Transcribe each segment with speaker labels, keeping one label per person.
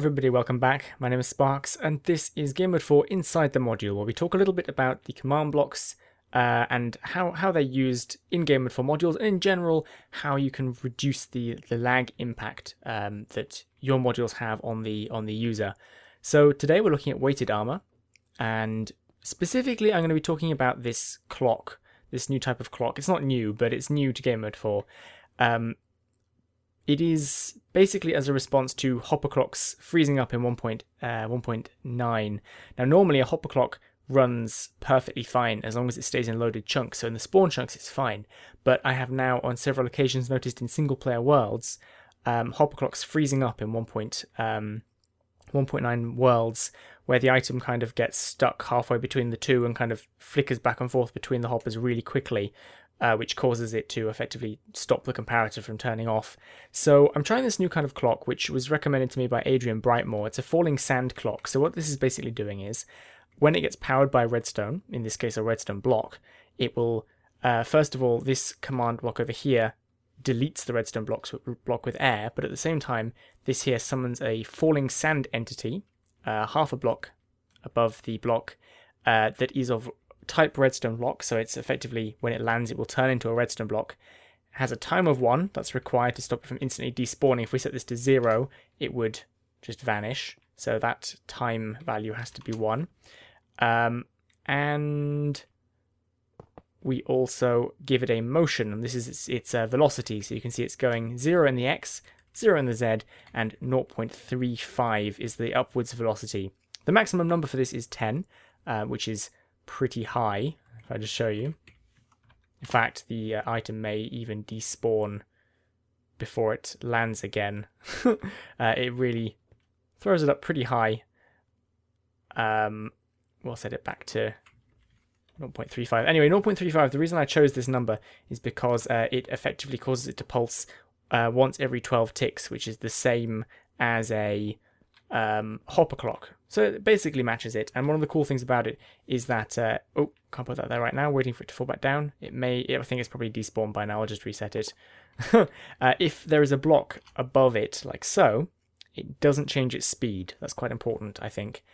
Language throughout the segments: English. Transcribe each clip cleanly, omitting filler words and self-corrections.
Speaker 1: everybody, welcome back. My name is Sparks and this is Gamemode 4 Inside the Module, where we talk a little bit about the command blocks and how they're used in Gamemode 4 modules, and in general how you can reduce the lag impact that your modules have on the user. So today we're looking at Weighted Armour, and specifically I'm going to be talking about this clock, this new type of clock. It's not new, but it's new to Gamemode 4. It is basically as a response to hopper clocks freezing up in 1.9. Now normally a hopper clock runs perfectly fine as long as it stays in loaded chunks, so in the spawn chunks it's fine, but I have now on several occasions noticed in single player worlds hopper clocks freezing up in 1.9 worlds, where the item kind of gets stuck halfway between the two and kind of flickers back and forth between the hoppers really quickly, which causes it to effectively stop the comparator from turning off. So I'm trying this new kind of clock, which was recommended to me by Adrian Brightmore. It's a FallingSand clock. So what this is basically doing is, when it gets powered by redstone, in this case a redstone block, it will, first of all, this command block over here deletes the redstone block with air, but at the same time, this here summons a FallingSand entity, half a block above the block, that is of type redstone block, so it's effectively, when it lands, it will turn into a redstone block. It has a time of 1 that's required to stop it from instantly despawning. If we set this to 0, it would just vanish, so that time value has to be 1. And we also give it a motion, and this is its velocity, so you can see it's going 0 in the x, 0 in the z, and 0.35 is the upwards velocity. The maximum number for this is 10, which is pretty high. If I just show you, in fact the item may even despawn before it lands again. It really throws it up pretty high. We'll set it back to 0.35. Anyway, 0.35, the reason I chose this number is because it effectively causes it to pulse once every 12 ticks, which is the same as a hopper clock. So it basically matches it, and one of the cool things about it is that, oh, can't put that there right now, waiting for it to fall back down. I think it's probably despawned by now, I'll just reset it. If there is a block above it, like so, it doesn't change its speed. That's quite important, I think.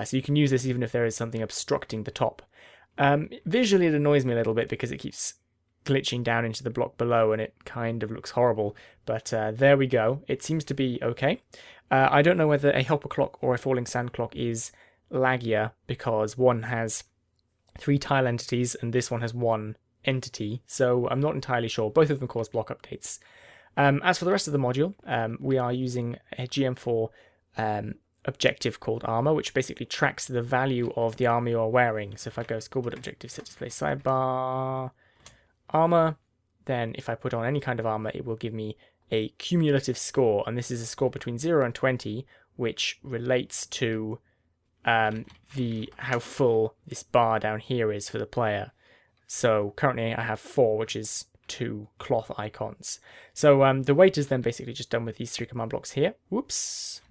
Speaker 1: So you can use this even if there is something obstructing the top. Visually it annoys me a little bit because it keeps glitching down into the block below and it kind of looks horrible, but there we go. It seems to be okay. I don't know whether a hopper clock or a FallingSand clock is laggier, because one has 3 tile entities and this one has 1 entity, so I'm not entirely sure. Both of them cause block updates. As for the rest of the module, we are using a GM4 objective called armor, which basically tracks the value of the armor you're wearing. So if I go scoreboard objective, set display sidebar armor, then if I put on any kind of armor, it will give me a cumulative score, and this is a score between 0 and 20, which relates to how full this bar down here is for the player. So currently I have 4, which is 2 cloth icons. So the weight is then basically just done with these 3 command blocks here. Whoops.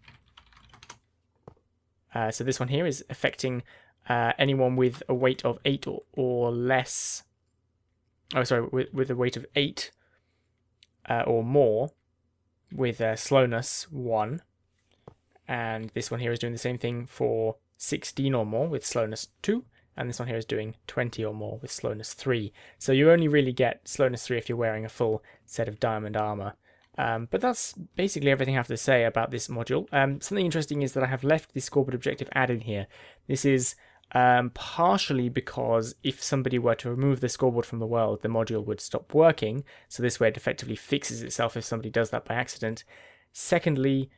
Speaker 1: So this one here is affecting anyone with a weight of 8 or less. Oh, sorry, with a weight of 8 or more, with slowness 1. And this one here is doing the same thing for 16 or more with slowness 2. And this one here is doing 20 or more with slowness 3. So you only really get slowness 3 if you're wearing a full set of diamond armor. But that's basically everything I have to say about this module. Something interesting is that I have left the scoreboard objective added here. This is partially because if somebody were to remove the scoreboard from the world, the module would stop working. So this way it effectively fixes itself if somebody does that by accident. Secondly,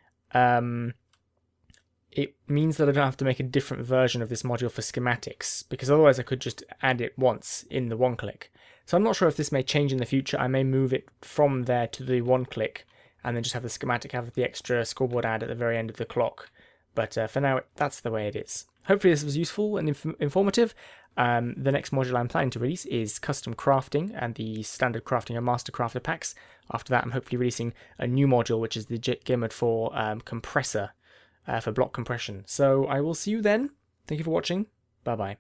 Speaker 1: it means that I don't have to make a different version of this module for schematics, because otherwise I could just add it once in the one click. So I'm not sure if this may change in the future. I may move it from there to the one click and then just have the schematic have the extra scoreboard add at the very end of the clock. But for now, that's the way it is. Hopefully this was useful and informative. The next module I'm planning to release is custom crafting and the standard crafting and master crafter packs. After that, I'm hopefully releasing a new module, which is the Gamemode 4 compressor for block compression. So I will see you then. Thank you for watching. Bye bye.